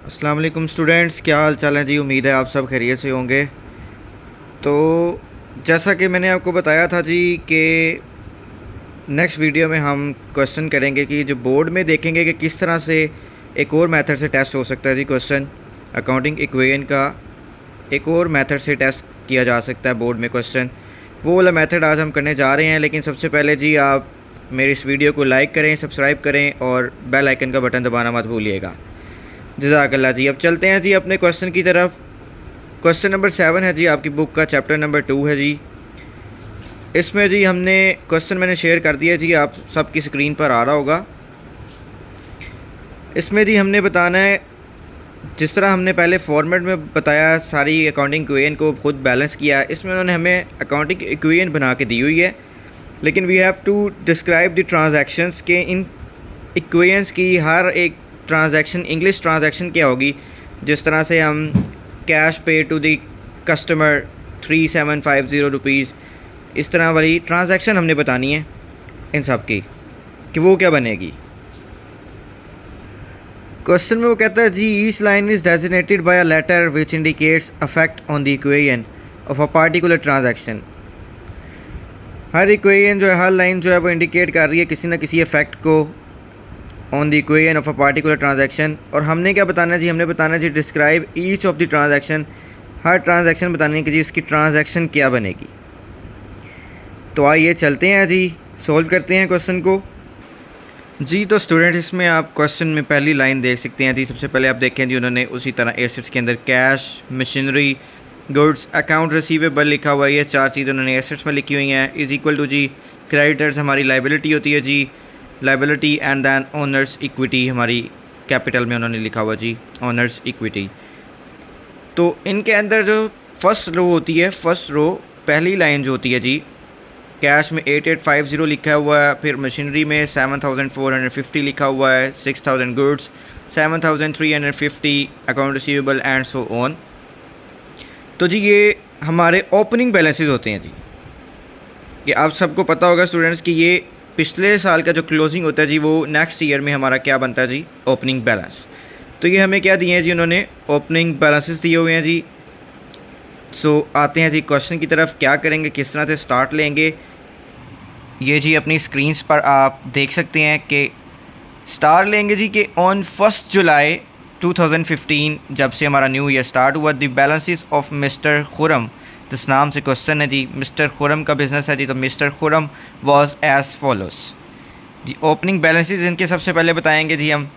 अस्सलाम वालेकुम स्टूडेंट्स, क्या हाल चाल है जी। उम्मीद है आप सब खैरियत से होंगे। तो जैसा कि मैंने आपको बताया था जी कि नेक्स्ट वीडियो में हम क्वेश्चन करेंगे कि जो बोर्ड में देखेंगे कि किस तरह से एक और मेथड से टेस्ट हो सकता है जी। क्वेश्चन अकाउंटिंग इक्वेशन का एक और मेथड से टेस्ट किया जा सकता है बोर्ड में क्वेश्चन। वो वाला मेथड आज हम करने जा रहे हैं, लेकिन सबसे पहले जी आप मेरी इस वीडियो को लाइक करें, सब्सक्राइब करें और बेल आइकन का बटन दबाना मत भूलिएगा। जज़ाकल्लाह जी। अब चलते हैं जी अपने क्वेश्चन की तरफ। क्वेश्चन नंबर 7 है जी आपकी बुक का, चैप्टर नंबर 2 है जी। इसमें जी हमने क्वेश्चन मैंने शेयर कर दिया जी, आप सबकी स्क्रीन पर आ रहा होगा। इसमें जी हमने बताना है, जिस तरह हमने पहले फॉर्मेट में बताया सारी अकाउंटिंग इक्वेशन को खुद बैलेंस किया, इसमें उन्होंने हमें अकाउंटिंग इक्वेशन बना के दी हुई है, लेकिन we have to describe the transactions के इन इक्वेशंस की हर एक ट्रांजैक्शन इंग्लिश ट्रांजैक्शन क्या होगी। जिस तरह से हम कैश पे टू द कस्टमर 3750 रुपीज़, इस तरह वाली ट्रांजैक्शन हमने बतानी है इन सब की कि वो क्या बनेगी। क्वेश्चन में वो कहता है जी each line is designated by a letter which indicates affect on the equation of a particular transaction. हर इक्वेशन जो है, हर लाइन जो है वो इंडिकेट कर रही है किसी न किसी इफेक्ट को on the equation of a particular transaction. और हमने क्या बताना है जी, हमने बताना है जी describe each of the transaction. हर ट्रांजैक्शन बतानी है कि जी इसकी ट्रांजैक्शन क्या बनेगी। तो आइए चलते हैं जी, सॉल्व करते हैं क्वेश्चन को जी। तो स्टूडेंट इसमें आप क्वेश्चन में पहली लाइन देख सकते हैं जी। सबसे पहले आप देखें जी, उन्होंने उसी तरह एसेट्स के अंदर cash, machinery, goods, account receivable लिखा हुआ है। ये चार चीज़ें उन्होंने एसेट्स में लिखी हुई हैं। इज़ इक्वल टू जी क्रेडिटर्स हमारी लाइबिलिटी होती है जी, liability and then owners equity हमारी कैपिटल में उन्होंने लिखा हुआ जी ओनर्स इक्विटी। तो इनके अंदर जो फर्स्ट रो होती है, फर्स्ट रो पहली लाइन जो होती है जी, कैश में 8850 लिखा हुआ है, फिर मशीनरी में 7450 लिखा हुआ है, 6000 goods, 7350 account receivable and so on. तो जी ये हमारे ओपनिंग बैलेंसेस होते हैं जी। ये आप सबको पता होगा स्टूडेंट्स कि ये पिछले साल का जो क्लोजिंग होता है जी, वो नेक्स्ट ईयर में हमारा क्या बनता है जी, ओपनिंग बैलेंस। तो ये हमें क्या दिए हैं जी, उन्होंने ओपनिंग बैलेंसेस दिए हुए हैं जी। सो आते हैं जी क्वेश्चन की तरफ, क्या करेंगे, किस तरह से स्टार्ट लेंगे। ये जी अपनी स्क्रीन्स पर आप देख सकते हैं कि स्टार्ट लेंगे जी कि ऑन 1 जुलाई 2015 जब से हमारा न्यू ईयर स्टार्ट हुआ, the balances of mister Khurram, जिस नाम से क्वेश्चन है जी, मिस्टर खुरम का बिज़नेस है जी। तो mister Khurram was as follows जी। ओपनिंग बैलेंसेस इनके सबसे पहले बताएंगे जी हम।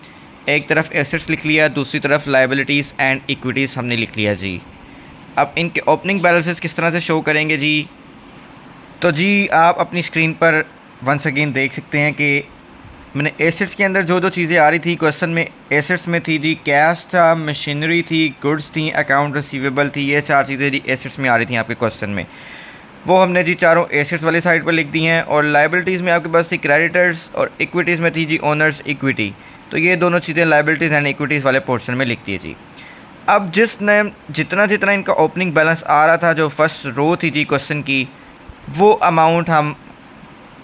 एक तरफ एसेट्स लिख लिया, दूसरी तरफ लाइबिलिटीज़ एंड इक्विटीज़ हमने लिख लिया जी। अब इनके ओपनिंग बैलेंसेस किस तरह से शो करेंगे जी। तो जी आप अपनी स्क्रीन पर वंस अगेन देख सकते हैं कि मैंने एसेट्स के अंदर जो जो चीज़ें आ रही थी क्वेश्चन में, एसेट्स में थी जी कैश था, मशीनरी थी, गुड्स थी, अकाउंट रिसीवेबल थी। ये चार चीज़ें जी एसेट्स में आ रही थी आपके क्वेश्चन में, वो हमने जी चारों एसेट्स वाली साइड पर लिख दी हैं। और लाइबिलिटीज़ में आपके पास थी क्रेडिटर्स, और इक्विटीज़ में थी जी ओनर्स इक्विटी। तो ये दोनों चीज़ें लाइबिलिटीज़ एंड इक्विटीज़ वाले पोर्शन में लिखती है जी। अब जितना जितना इनका ओपनिंग बैलेंस आ रहा था, जो फर्स्ट रो थी जी क्वेश्चन की, वो अमाउंट हम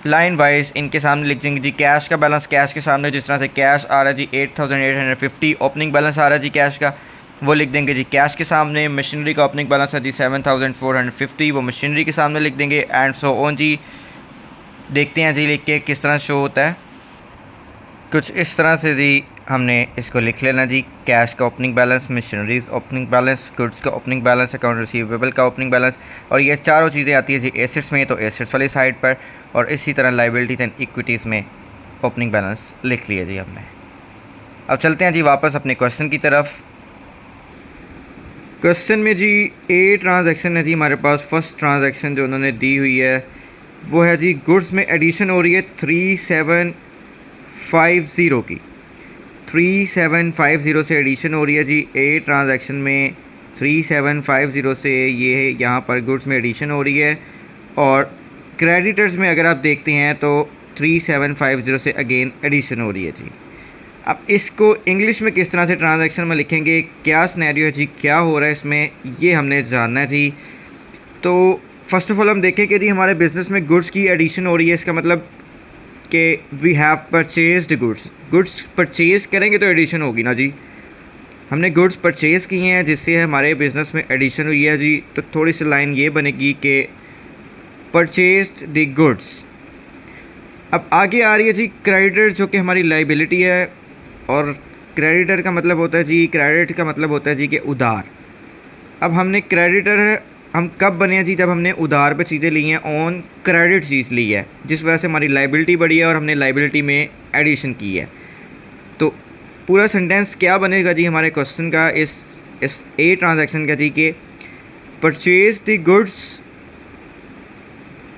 लाइन वाइज इनके सामने लिख देंगे जी। कैश का बैलेंस कैश के सामने जिस तरह से कैश आ रहा है जी 8850 ओपनिंग बैलेंस आ रहा है जी कैश का, वो लिख देंगे जी कैश के सामने। मशीनरी का ओपनिंग बैलेंस है जी 7450, वो मशीनरी के सामने लिख देंगे एंड सो ऑन जी। देखते हैं जी लिख के किस तरह शो होता है। कुछ इस तरह से जी हमने इसको लिख लेना जी। कैश का opening balance, machineries opening balance, goods का ओपनिंग बैलेंस, अकाउंट रिसीवेबल का ओपनिंग बैलेंस, और ये चारों चीज़ें आती है जी एसेट्स में, तो एसेट्स वाली साइड पर, और इसी तरह लाइबिलिटीज़ एंड इक्विटीज़ में ओपनिंग बैलेंस लिख लिया जी हमने। अब चलते हैं जी वापस अपने क्वेश्चन की तरफ। क्वेश्चन में जी ए ट्रांजैक्शन है जी हमारे पास। फर्स्ट ट्रांजैक्शन जो उन्होंने दी हुई है वो है जी गुड्स में एडिशन हो रही है 3750 की। 3750 से एडिशन हो रही है जी ए ट्रांजैक्शन में। 3750 से ये यहाँ पर गुड्स में एडिशन हो रही है। और क्रेडिटर्स में अगर आप देखते हैं तो 3750 से अगेन एडिशन हो रही है जी। अब इसको इंग्लिश में किस तरह से ट्रांजैक्शन में लिखेंगे, क्या सिनेरियो है जी, क्या हो रहा है इसमें, ये हमने जानना है जी। तो फर्स्ट ऑफ ऑल हम देखें कि जी हमारे बिज़नेस में गुड्स की एडिशन हो रही है। इसका मतलब कि we have purchased goods. Goods purchase करेंगे तो एडिशन होगी ना जी। हमने गुड्स परचेज़ किए हैं जिससे हमारे बिज़नेस में एडिशन हुई है जी, तो थोड़ी सी लाइन ये बनेगी कि परचेज्ड द गुड्स। अब आगे आ रही है जी क्रेडिटर, जो कि हमारी लाइबिलिटी है, और क्रेडिटर का मतलब होता है जी, क्रेडिट का मतलब होता है जी कि उधार। अब हमने क्रेडिटर हम कब बने हैं जी, जब हमने उधार पे चीज़ें ली हैं, ऑन क्रेडिट चीज़ ली है, जिस वजह से हमारी लाइबिलिटी बढ़ी है और हमने लाइबिलिटी में एडिशन की है। तो पूरा सेंटेंस क्या बनेगा जी हमारे क्वेश्चन का, इस ए ट्रांजैक्शन का जी, कि purchase the goods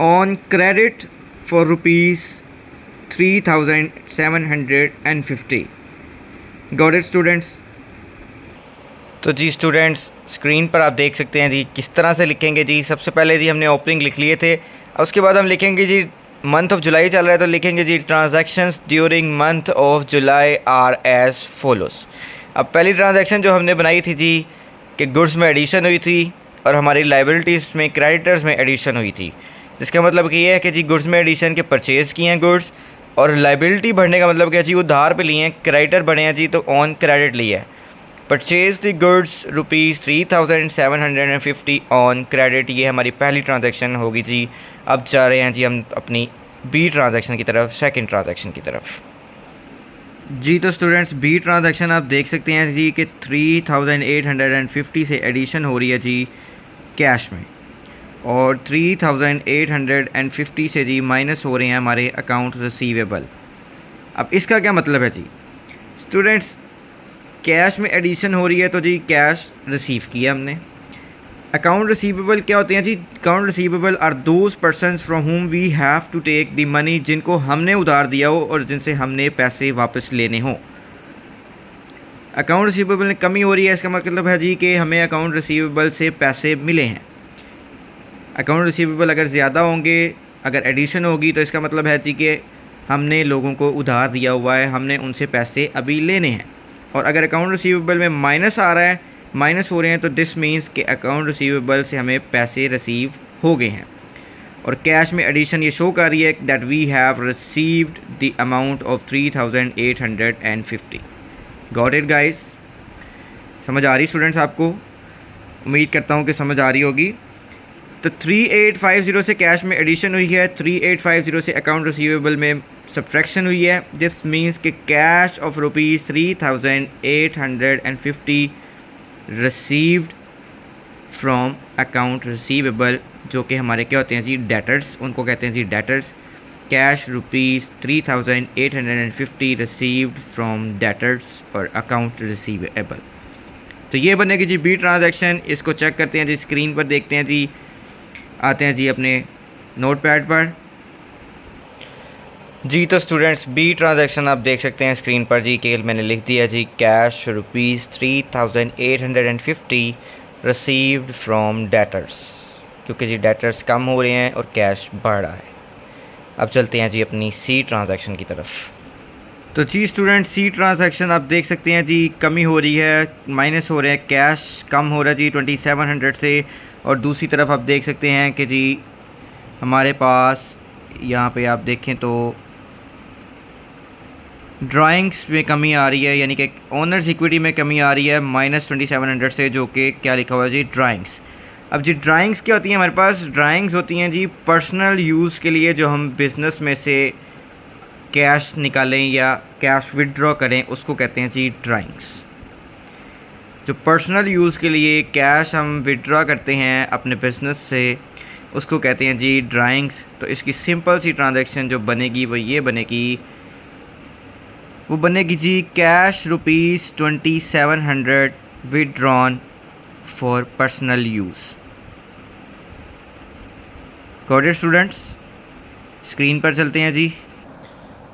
on credit for ₹3,750। Got it students? तो जी स्टूडेंट्स, स्क्रीन पर आप देख सकते हैं जी किस तरह से लिखेंगे जी। सबसे पहले जी हमने ओपनिंग लिख लिए थे, उसके बाद हम लिखेंगे जी, मंथ ऑफ जुलाई चल रहा है तो लिखेंगे जी transactions during month of July are as follows. अब पहली ट्रांजैक्शन जो हमने बनाई थी जी कि गुड्स में एडिशन हुई थी और हमारी लाइबिलिटीज़ में क्रेडिटर्स में एडिशन हुई थी, जिसका मतलब कि ये है कि जी गुड्स में एडिशन के परचेज़ किए हैं गुड्स, और लाइबिलिटी बढ़ने का मतलब क्या जी, उधार पे लिए हैं, क्रेडिटर बने हैं जी तो ऑन क्रेडिट लिया है। Purchase the goods ₹3,750 on credit, ये हमारी पहली ट्रांजैक्शन होगी जी। अब जा रहे हैं जी हम अपनी बी ट्रांजैक्शन की तरफ, सेकंड ट्रांजैक्शन की तरफ जी। तो स्टूडेंट्स, बी ट्रांजैक्शन आप देख सकते हैं जी कि 3,850 से एडिशन हो रही है जी कैश में, और 3,850 से जी माइनस हो रहे हैं हमारे अकाउंट रिसीवेबल। अब इसका क्या मतलब है जी स्टूडेंट्स, कैश में एडिशन हो रही है तो जी कैश रिसीव किया हमने। अकाउंट रिसीवेबल क्या होते हैं जी? Account receivable are those persons from whom we have to take the money, जिनको हमने उधार दिया हो और जिनसे हमने पैसे वापस लेने हो। अकाउंट रिसीवेबल में कमी हो रही है, इसका मतलब है जी कि हमें अकाउंट रिसीवेबल से पैसे मिले हैं। अकाउंट रिसीवेबल अगर ज़्यादा होंगे, अगर एडिशन होगी, तो इसका मतलब है जी कि हमने लोगों को उधार दिया हुआ है, हमने उनसे पैसे अभी लेने हैं। और अगर अकाउंट रिसीवेबल में माइनस आ रहा है, माइनस हो रहे हैं, तो दिस मीन्स कि अकाउंट रिसीवेबल से हमें पैसे रिसीव हो गए हैं। और कैश में एडिशन ये शो कर रही है that we have received the amount of 3,850। Got it guys? समझ आ रही स्टूडेंट्स आपको? उम्मीद करता हूँ कि समझ आ रही होगी। तो 3,850 से कैश में एडिशन हुई है, 3,850 से अकाउंट रिसीवेबल में सब्ट्रैक्शन हुई है। दिस मीन्स कि cash of ₹3,850 received from account receivable, जो कि हमारे क्या होते हैं जी, डेटर्स, उनको कहते हैं जी debtors. Cash ₹3,850 received from debtors और अकाउंट रिसीवेबल। तो ये बनेगी जी बी ट्रांजैक्शन। इसको चेक करते हैं जी, स्क्रीन पर देखते हैं जी, आते हैं जी अपने नोट पैड पर जी। तो स्टूडेंट्स, बी ट्रांजैक्शन आप देख सकते हैं स्क्रीन पर जी कि मैंने लिख दिया जी कैश ₹3,850 रिसीव्ड फ्रॉम डेटर्स, क्योंकि जी डेटर्स कम हो रहे हैं और कैश बढ़ रहा है। अब चलते हैं जी अपनी सी ट्रांजैक्शन की तरफ। तो जी स्टूडेंट, सी ट्रांजैक्शन आप देख सकते हैं जी कमी हो रही है, माइनस हो रहे हैं, कैश कम हो रहा है जी 2,700 से। और दूसरी तरफ आप देख सकते हैं कि जी हमारे पास यहाँ पे आप देखें तो ड्राइंग्स में कमी आ रही है, यानी कि ओनर्स इक्विटी में कमी आ रही है -2,700 से, जो कि क्या लिखा हुआ है जी ड्राइंग्स। अब जी ड्राइंग्स क्या होती हैं हमारे पास? ड्राइंग्स होती हैं जी पर्सनल यूज़ के लिए, जो हम बिज़नेस में से कैश निकालें या कैश विड्रॉ करें, उसको कहते हैं जी ड्राइंग्स। जो पर्सनल यूज़ के लिए कैश हम विड्रॉ करते हैं अपने बिज़नेस से, उसको कहते हैं जी ड्राइंग्स। तो इसकी सिंपल सी ट्रांजैक्शन जो बनेगी वो ये बनेगी, वो बनेगी जी cash ₹2,700 withdrawn for personal use. Got it students? Screen पर चलते हैं जी।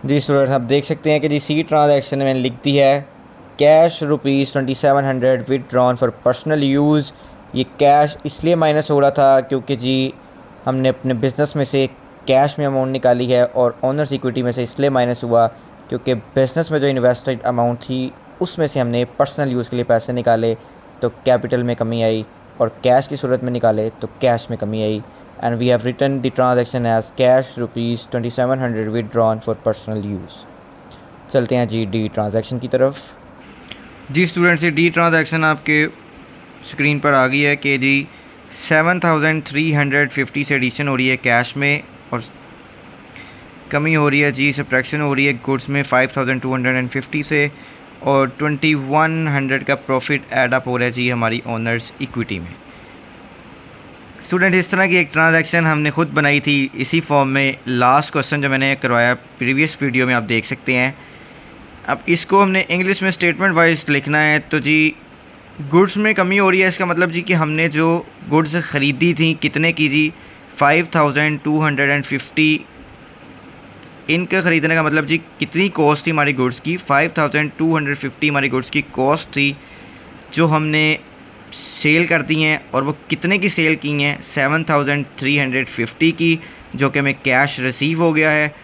जी स्टूडेंट्स, आप देख सकते हैं कि जी सी ट्रांजैक्शन में मैंने लिख दी है cash ₹2,700 withdrawn for personal use. ये कैश इसलिए माइनस हो रहा था क्योंकि जी हमने अपने बिज़नेस में से कैश में अमाउंट निकाली है, और ओनर्स इक्विटी में से इसलिए माइनस हुआ क्योंकि बिज़नेस में जो इन्वेस्टेड अमाउंट थी उसमें से हमने पर्सनल यूज़ के लिए पैसे निकाले तो कैपिटल में कमी आई, और कैश की सूरत में निकाले तो कैश में कमी आई। And we have written the transaction as cash ₹2,700 withdrawn for personal use. चलते हैं जी डी ट्रांजैक्शन की तरफ। जी स्टूडेंट्स, ये डी ट्रांजैक्शन आपके स्क्रीन पर आ गई है कि जी 7350 से एडिशन हो रही है कैश में और कमी हो रही है जी, सब्ट्रैक्शन हो रही है गुड्स में 5250 से और 2100 का प्रॉफिट ऐड अप हो रहा है जी हमारी ओनर्स इक्विटी में। स्टूडेंट, इस तरह की एक ट्रांजैक्शन हमने ख़ुद बनाई थी इसी फॉर्म में। लास्ट क्वेश्चन जो मैंने करवाया प्रीवियस वीडियो में आप देख सकते हैं। अब इसको हमने इंग्लिश में स्टेटमेंट वाइज लिखना है। तो जी गुड्स में कमी हो रही है, इसका मतलब जी कि हमने जो गुड्स ख़रीदी थी कितने की जी 5250। इनके ख़रीदने का मतलब जी कितनी कॉस्ट थी हमारी गुड्स की 5250 हमारी गुड्स की कॉस्ट थी जो हमने सेल कर दी हैं। और वो कितने की सेल की हैं 7350 की, जो कि हमें कैश रिसीव हो गया है।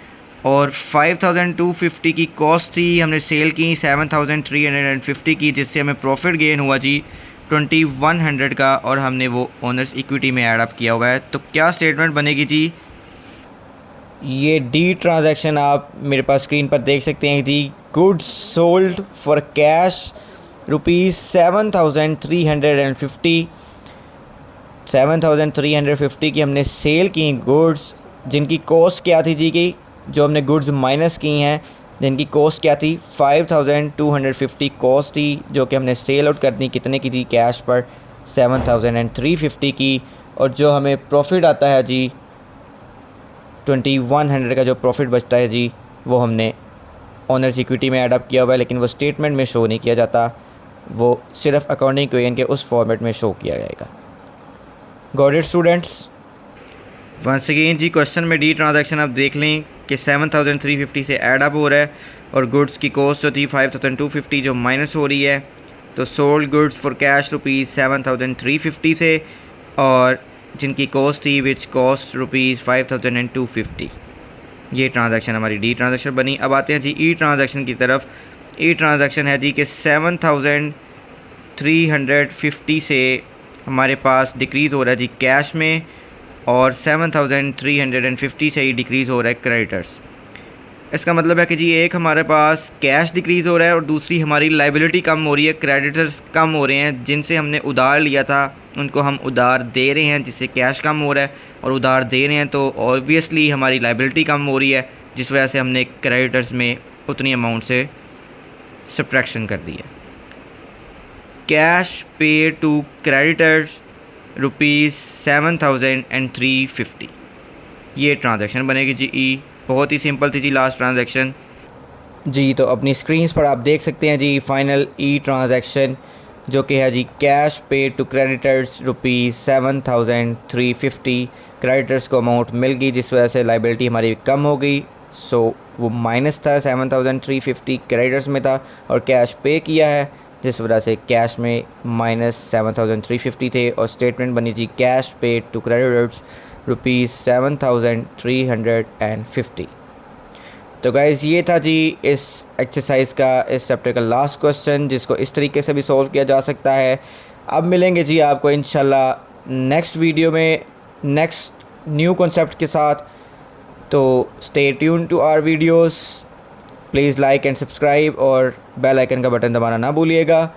और 5250 की कॉस्ट थी, हमने सेल की 7350 की, जिससे हमें प्रॉफिट गेन हुआ जी 2100 का और हमने वो ओनर्स इक्विटी में ऐड अप किया हुआ है। तो क्या स्टेटमेंट बनेगी जी? ये डी ट्रांजैक्शन आप मेरे पास स्क्रीन पर देख सकते हैं जी। गुड्स सोल्ड फॉर कैश ₹7350 7350 की हमने सेल की गुड्स, जिनकी कॉस्ट क्या थी जी की, जो हमने गुड्स माइनस की हैं जिनकी कॉस्ट क्या थी 5250 कॉस्ट थी, जो कि हमने सेल आउट कर दी कितने की थी कैश पर 7350 की। और जो हमें प्रॉफिट आता है जी 2100 का जो प्रॉफिट बचता है जी, वो हमने ओनर्स इक्विटी में ऐड अप किया हुआ है, लेकिन वो स्टेटमेंट में शो नहीं किया जाता, वो सिर्फ अकाउंटिंग इक्वेशन के उस फॉर्मेट में शो किया जाएगा। Got it students? Once again जी क्वेश्चन में डी ट्रांजैक्शन आप देख लें कि 7350 से ऐड अप हो रहा है और गुड्स की कॉस्ट जो थी 5250 जो माइनस हो रही है। तो सोल्ड गुड्स फॉर कैश ₹7350 से और जिनकी कॉस्ट थी विच कॉस्ट ₹5250। ये ट्रांजैक्शन हमारी डी ट्रांजैक्शन बनी। अब आते हैं जी ई ट्रांजैक्शन की तरफ। ई ट्रांजैक्शन है जी कि 7350 से हमारे पास डिक्रीज़ हो रहा है जी कैश में और 7350 से ही डिक्रीज़ हो रहा है क्रेडिटर्स। इसका मतलब है कि जी एक हमारे पास कैश डिक्रीज़ हो रहा है और दूसरी हमारी लाइबिलिटी कम हो रही है, क्रेडिटर्स कम हो रहे हैं। जिनसे हमने उधार लिया था उनको हम उधार दे रहे हैं, जिससे कैश कम हो रहा है और उधार दे रहे हैं तो ऑब्वियसली हमारी लाइबिलिटी कम हो रही है, जिस वजह से हमने क्रेडिटर्स में उतनी अमाउंट से सब्ट्रैक्शन कर दी है। कैश पे टू क्रेडिटर्स ₹7350। ये ट्रांजैक्शन बनेगी जी ई। बहुत ही सिंपल थी जी लास्ट ट्रांजैक्शन जी। तो अपनी स्क्रीन्स पर आप देख सकते हैं जी फाइनल ई ट्रांजैक्शन, जो कि है जी कैश पे टू क्रेडिटर्स ₹7350। क्रेडिटर्स को अमाउंट मिल गई जिस वजह से लाइबिलिटी हमारी कम हो गई। सो वो माइनस था 7350 क्रेडिटर्स में था और कैश पे किया है जिस वजह से कैश में माइनस 7350 थे और स्टेटमेंट बनी थी कैश पे टू क्रेडिटर्स ₹7350। तो गाइज़ ये था जी इस एक्सरसाइज का, इस चैप्टर का लास्ट क्वेश्चन, जिसको इस तरीके से भी सॉल्व किया जा सकता है। अब मिलेंगे जी आपको इंशाल्लाह नेक्स्ट वीडियो में नेक्स्ट न्यू कॉन्सेप्ट के साथ। तो stay tune to our videos, please like and subscribe और बेल आइकन का बटन दबाना ना भूलिएगा।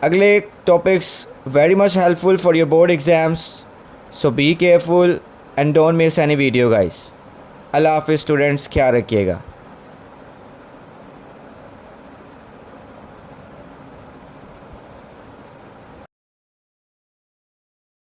अगले topics very much helpful for your board exams, so be careful and don't miss any video guys. अल्लाह हाफ़िज़ स्टूडेंट्स, ख्याल रखिएगा।